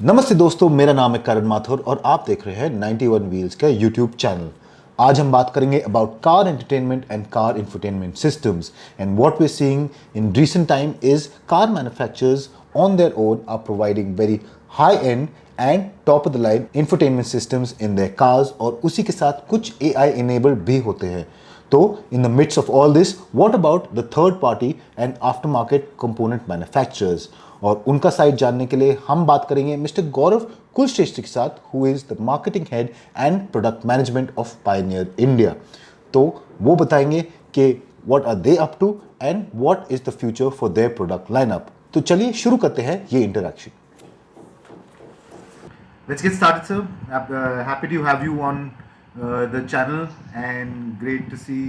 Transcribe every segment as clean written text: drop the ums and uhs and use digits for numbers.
नमस्ते दोस्तों, मेरा नाम है करण माथुर और आप देख रहे हैं 91 व्हील्स का यूट्यूब चैनल। आज हम बात करेंगे about car entertainment and car infotainment systems and what we seeing in recent time is car manufacturers on their own are providing very high end and top of the line infotainment systems in their cars और उसी के साथ कुछ AI enabled भी होते हैं। तो in the midst of all this, what about the third party and after market component manufacturers, और उनका साइड जानने के लिए हम बात करेंगे मिस्टर गौरव कुलश्रेष्ठ के साथ, who is the marketing head and product management of Pioneer India. तो वो बताएंगे कि what are they up to and what is the future for their product lineup. तो चलिए शुरू करते हैं ये interaction. Let's get started, sir. Happy to have you on the channel, and great to see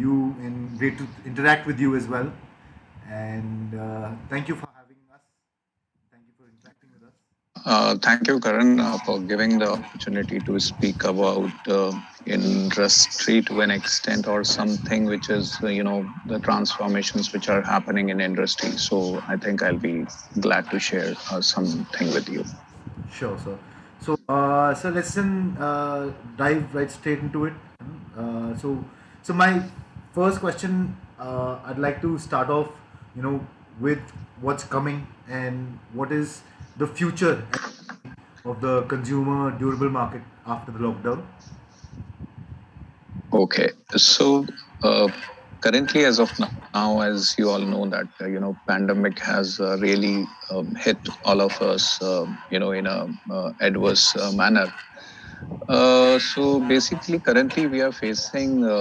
you and great to interact with you as well. And thank you for having us. Thank you for interacting with us. Thank you, Karan, for giving the opportunity to speak about industry to an extent or something which is, the transformations which are happening in industry. So I think I'll be glad to share something with you. Sure, sir. So let's then dive right straight into it. So my first question, I'd like to start off, with what's coming and what is the future of the consumer durable market after the lockdown. Okay, so currently, as of now, as you all know, that pandemic has really hit all of us, in a adverse manner. So basically, currently we are facing, a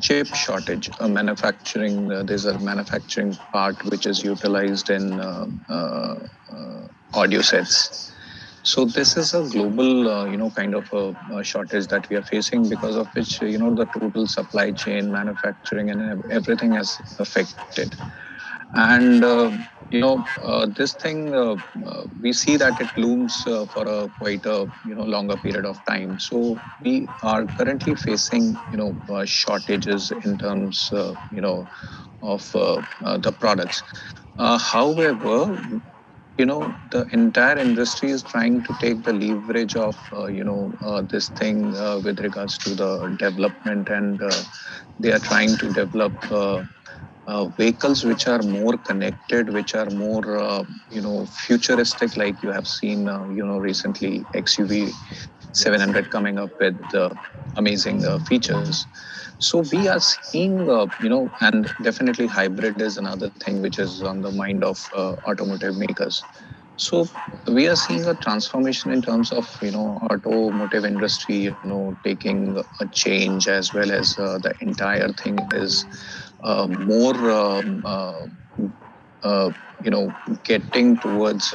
chip shortage. There's a manufacturing part which is utilized in audio sets. So this is a global, kind of a shortage that we are facing, because of which, the total supply chain, manufacturing, and everything has affected. And this thing, we see that it looms for a quite a longer period of time. So we are currently facing shortages in terms of the products. However, the entire industry is trying to take the leverage of this thing with regards to the development, and they are trying to develop vehicles which are more connected, which are more futuristic, like you have seen recently XUV 700 coming up with amazing features. So we are seeing and definitely hybrid is another thing which is on the mind of automotive makers. So we are seeing a transformation in terms of automotive industry taking a change, as well as the entire thing is more getting towards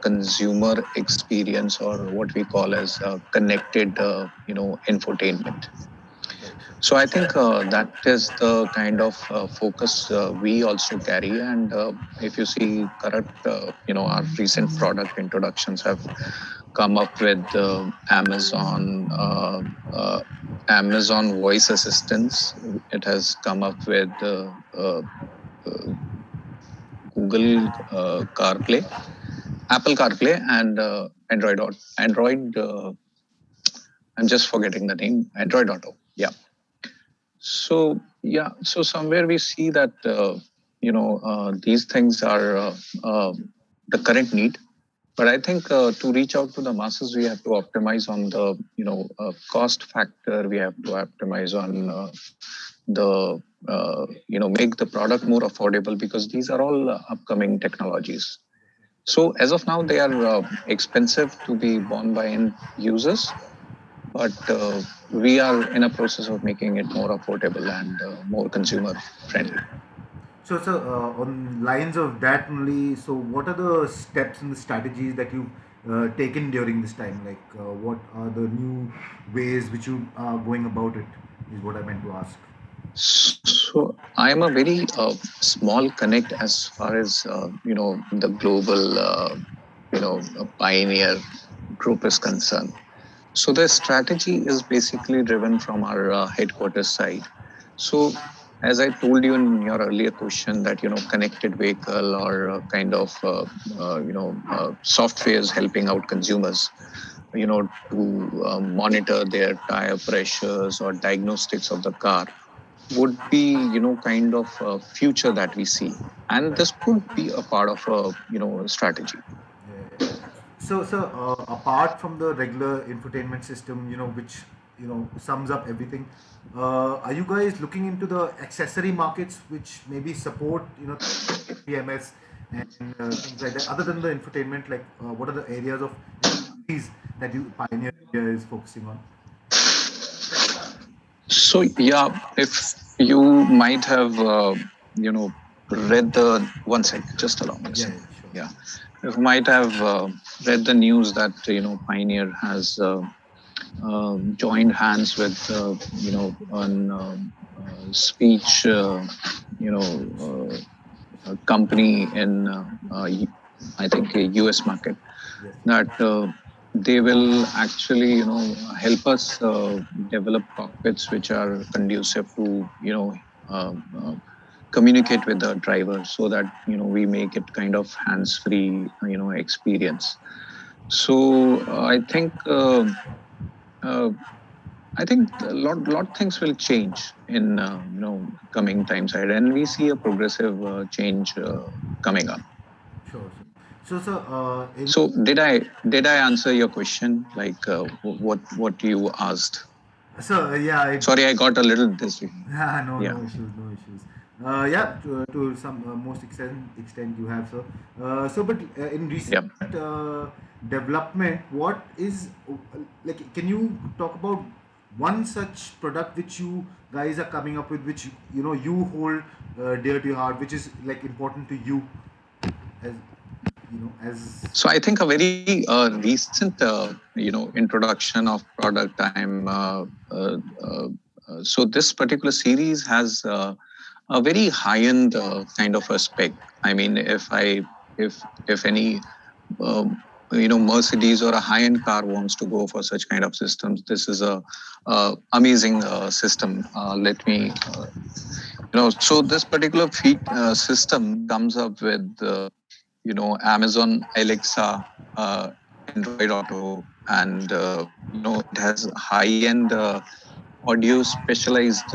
consumer experience, or what we call as connected infotainment. So I think that is the kind of focus we also carry. And if you see correct, our recent product introductions have come up with Amazon voice assistants. It has come up with Google CarPlay, Apple CarPlay, and Android. I'm just forgetting the name. Android Auto. Yeah. So so somewhere we see that these things are the current need. But I think to reach out to the masses, we have to optimize on the cost factor. We have to optimize on the make the product more affordable, because these are all upcoming technologies. So as of now, they are expensive to be borne by end users, but we are in a process of making it more affordable and more consumer friendly. So, sir, on lines of that only, so what are the steps and the strategies that you've taken during this time? Like, what are the new ways which you are going about it? Is what I meant to ask. So I am a very small connect as far as the global pioneer group is concerned. So the strategy is basically driven from our headquarters side. So as I told you in your earlier question, that connected vehicle or kind of softwares helping out consumers, to monitor their tire pressures or diagnostics of the car would be kind of future that we see, and this could be a part of a strategy. Yeah. So, apart from the regular infotainment system, which sums up everything, are you guys looking into the accessory markets, which maybe support PMS and things like that? Other than the infotainment, like what are the areas of expertise that you Pioneer India is focusing on? So yeah, if you might have read the one sec, just allow me a Yeah, sec. yeah, sure. Yeah, if you might have read the news that Pioneer has joined hands with on speech a company in I think a US market, Yes, that they will actually help us develop cockpits which are conducive to uh, uh, communicate with the driver, so that we make it kind of hands free experience. So uh, I think a lot things will change in coming times ahead, and we see a progressive change coming up. sure. In So did I answer your question? Like what you asked? yeah, Sorry, I got a little this. no, Yeah. no issues, no issues. Yeah, to some most extent you have, so. But in recent Yeah. development, what is like? Can you talk about one such product which you guys are coming up with, which you hold dear to your heart, which is like important to you as as So I think a very recent introduction of product. Uh, uh, so this particular series has a very high end kind of a spec. I mean, if any Mercedes or a high end car wants to go for such kind of systems, this is a amazing system. Let me so this particular system comes up with Amazon Alexa, Android Auto, and it has high end audio specialized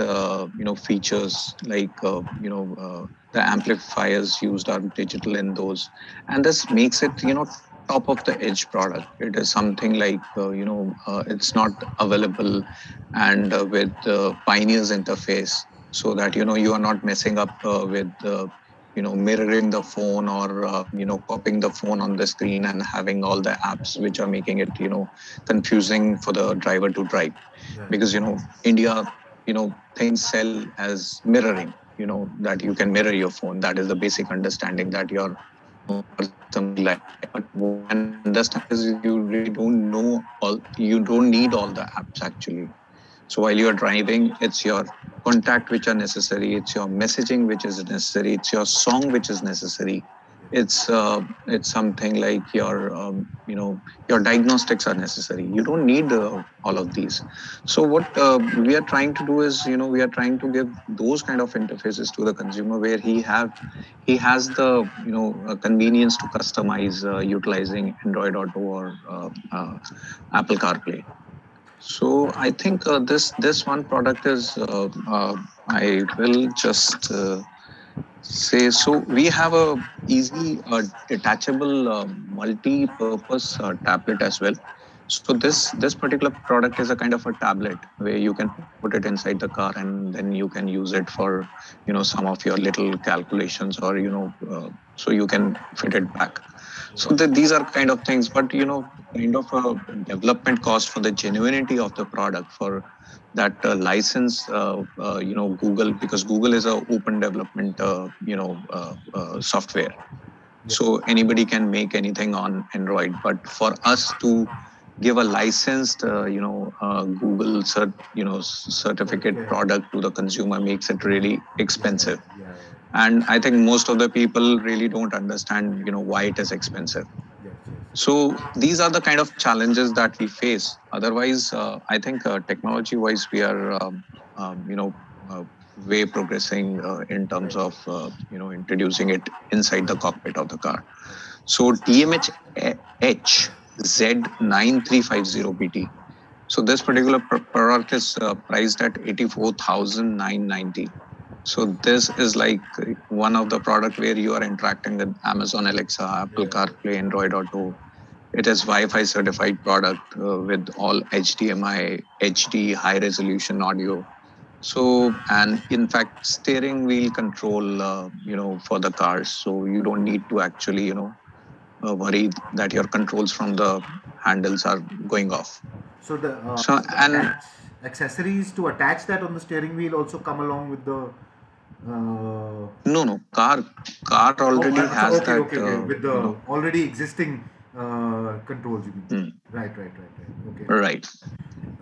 features, like the amplifiers used are digital in those, and this makes it top of the edge product. It is something like it's not available, and with Pioneer's interface, so that you are not messing up with mirroring the phone, or copying the phone on the screen and having all the apps which are making it confusing for the driver to drive. yeah, Because India, things sell as mirroring, that you can mirror your phone. That is the basic understanding, that your something like that. But what I understand is you really don't know all, you don't need all the apps actually. So while you're driving, it's your contact which are necessary, it's your messaging which is necessary, it's your song which is necessary. It's something like your diagnostics are necessary. You don't need all of these. So what we are trying to do is we are trying to give those kind of interfaces to the consumer, where he has the convenience to customize utilizing Android Auto or Apple CarPlay. So I think this one product is I will just say, so we have a easy detachable multi-purpose tablet as well. So this particular product is a kind of a tablet where you can put it inside the car, and then you can use it for some of your little calculations, or so you can fit it back. So these are kind of things, but kind of a development cost for the genuinity of the product, for that license Google, because Google is a open development software, yeah, so anybody can make anything on Android. But for us to give a licensed Google certificate okay, product to the consumer makes it really yeah, expensive. yeah, And I think most of the people really don't understand why it is expensive. yes, yes. So these are the kind of challenges that we face. Otherwise, I think technology wise, we are uh, way progressing in terms of introducing it inside the cockpit of the car. So TMH H Z9350BT. So this particular product is priced at 84,990. So this is like one of the product where you are interacting with Amazon Alexa, Apple CarPlay, Android Auto. It is Wi-Fi certified product with all HDMI, HD, high resolution audio. So, and in fact, steering wheel control, for the cars. So you don't need to actually, worry that your controls from the handles are going off. So the So, and accessories to attach that on the steering wheel also come along with the. no, no, car Oh, already so has okay, that, okay, okay. With the already existing controls, you mean? Right. Okay, right.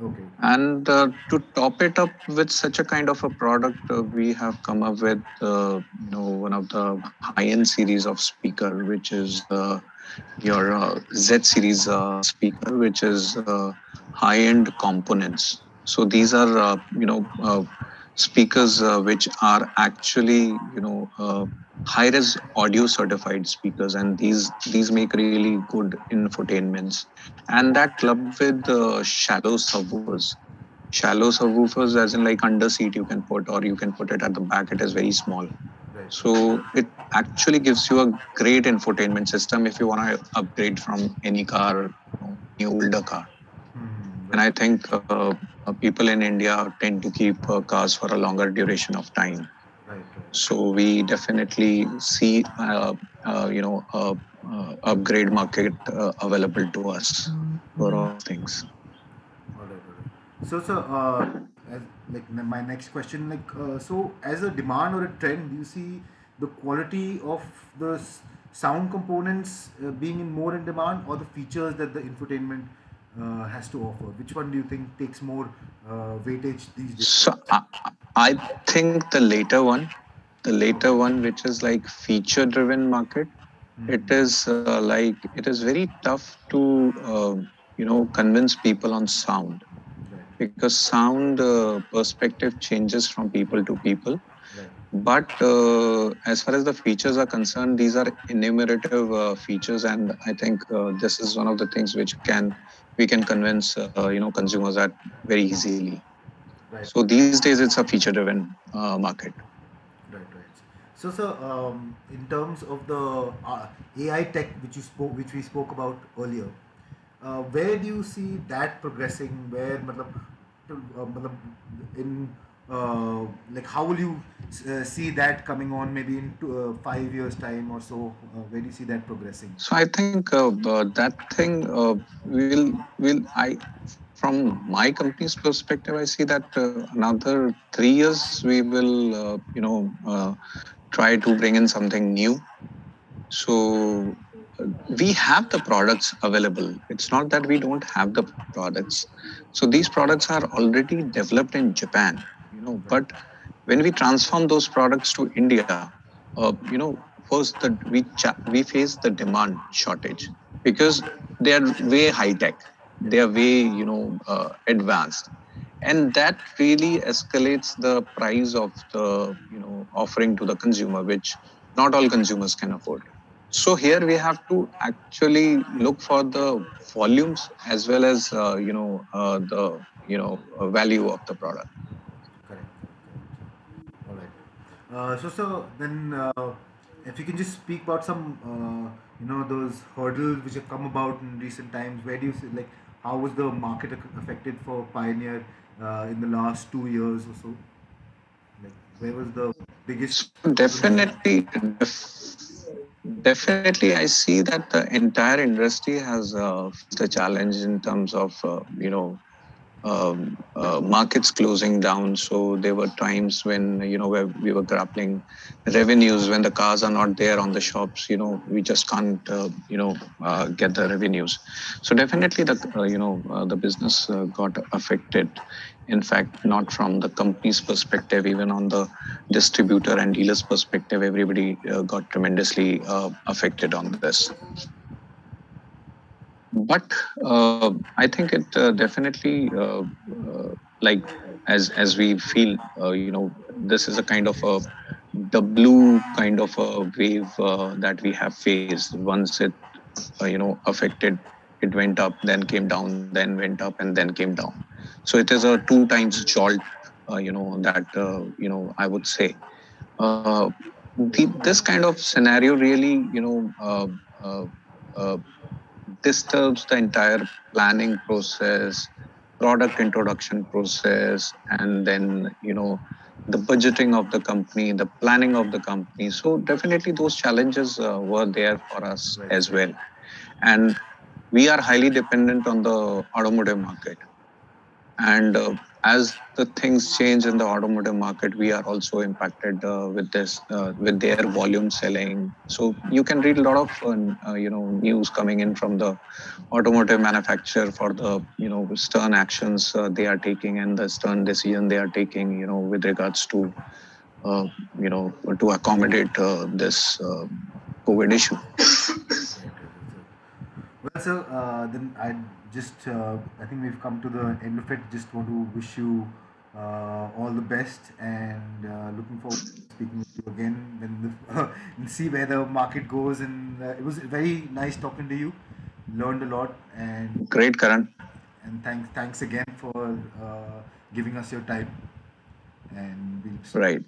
okay. And to top it up with such a kind of a product, we have come up with one of the high-end series of speaker, which is your Z series speaker, which is high-end components. So these are speakers which are actually high-res audio certified speakers, and these make really good infotainments, and that clubbed with shallow subwoofers. Shallow subwoofers, as in like under seat, you can put, or you can put it at the back. It is very small, Right. so it actually gives you a great infotainment system if you want to upgrade from any car, any older car. And I Right. think people in India tend to keep cars for a longer duration of time. Right. So we definitely see, upgrade market available to us for all these things. All right. So, as, like my next question, like, so as a demand or a trend, do you see the quality of the sound components being in more in demand, or the features that the infotainment has to offer? Which one do you think takes more weightage these days? So I think the later one, which is like feature driven market, it is it is very tough to convince people on sound, because sound perspective changes from people to people. Right. But as far as the features are concerned, these are enumerative features, and I think this is one of the things which we can convince consumers at very easily. Right. So these days it's a feature driven market. Right. So, in terms of the AI tech which we spoke about earlier, where do you see that progressing? Where, matlab, in like, how will you see that coming on? Maybe in 5 years time or so. Where do you see that progressing? So I think that thing will I from my company's perspective, I see that another 3 years we will try to bring in something new. So we have the products available. It's not that we don't have the products. So these products are already developed in Japan, but when we transform those products to India, first that we face the demand shortage, because they are way high tech, they are way advanced, and that really escalates the price of the offering to the consumer, which not all consumers can afford. So here we have to actually look for the volumes as well as the value of the product. Correct. All right. So then, if you can just speak about some, those hurdles which have come about in recent times. Where do you see, like, how was the market affected for Pioneer in the last 2 years or so? Like, where was the biggest? So definitely, I see that the entire industry has faced a challenge in terms of markets closing down. So there were times when where we were grappling revenues when the cars are not there on the shops. We just can't get the revenues. So definitely the business got affected. In fact, not from the company's perspective, even on the distributor and dealers perspective, everybody got tremendously affected on this. But I think it definitely like as we feel this is a kind of a W kind of a wave that we have faced. Once it affected, it went up, then came down, then went up, and then came down. So it is a two times jolt, that I would say. uh, this kind of scenario really uh, uh, disturbs the entire planning process, product introduction process, and then the budgeting of the company, the planning of the company. So definitely those challenges were there for us Well as said. well. And we are highly dependent on the automotive market. And as the things change in the automotive market, we are also impacted with this, with their volume selling. So you can read a lot of news coming in from the automotive manufacturer for the stern actions they are taking, and the stern decision they are taking with regards to to accommodate this COVID issue. Well, sir, then I think we've come to the end of it. Just want to wish you all the best, and looking forward to speaking with you again when and see where the market goes. And it was very nice talking to you. Learned a lot, Great, Karan. and thanks again for giving us your time. And Right.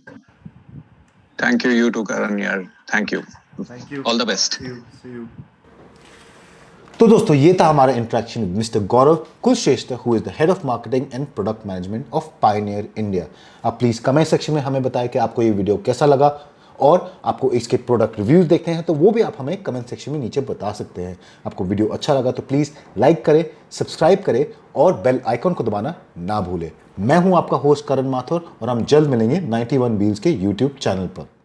Thank you, you too, Karan. Yeah. Thank you. thank you. All the best. See you. See you. तो दोस्तों ये था हमारा interaction with mister Gaurav Kulshreshtha who is the head of marketing and product management of Pioneer India. आप please comment section में हमें बताएं कि आपको ये वीडियो कैसा लगा और आपको इसके प्रोडक्ट रिव्यूज़ देखते हैं तो वो भी आप हमें कमेंट सेक्शन में नीचे बता सकते हैं। आपको वीडियो अच्छा लगा तो प्लीज़ लाइक करें, सब्सक्राइब करें और बेल आइकॉन को दबाना ना भूलें। मैं हूं आपका होस्ट करण माथुर और हम जल्द मिलेंगे 91 व्हील्स के यूट्यूब चैनल पर।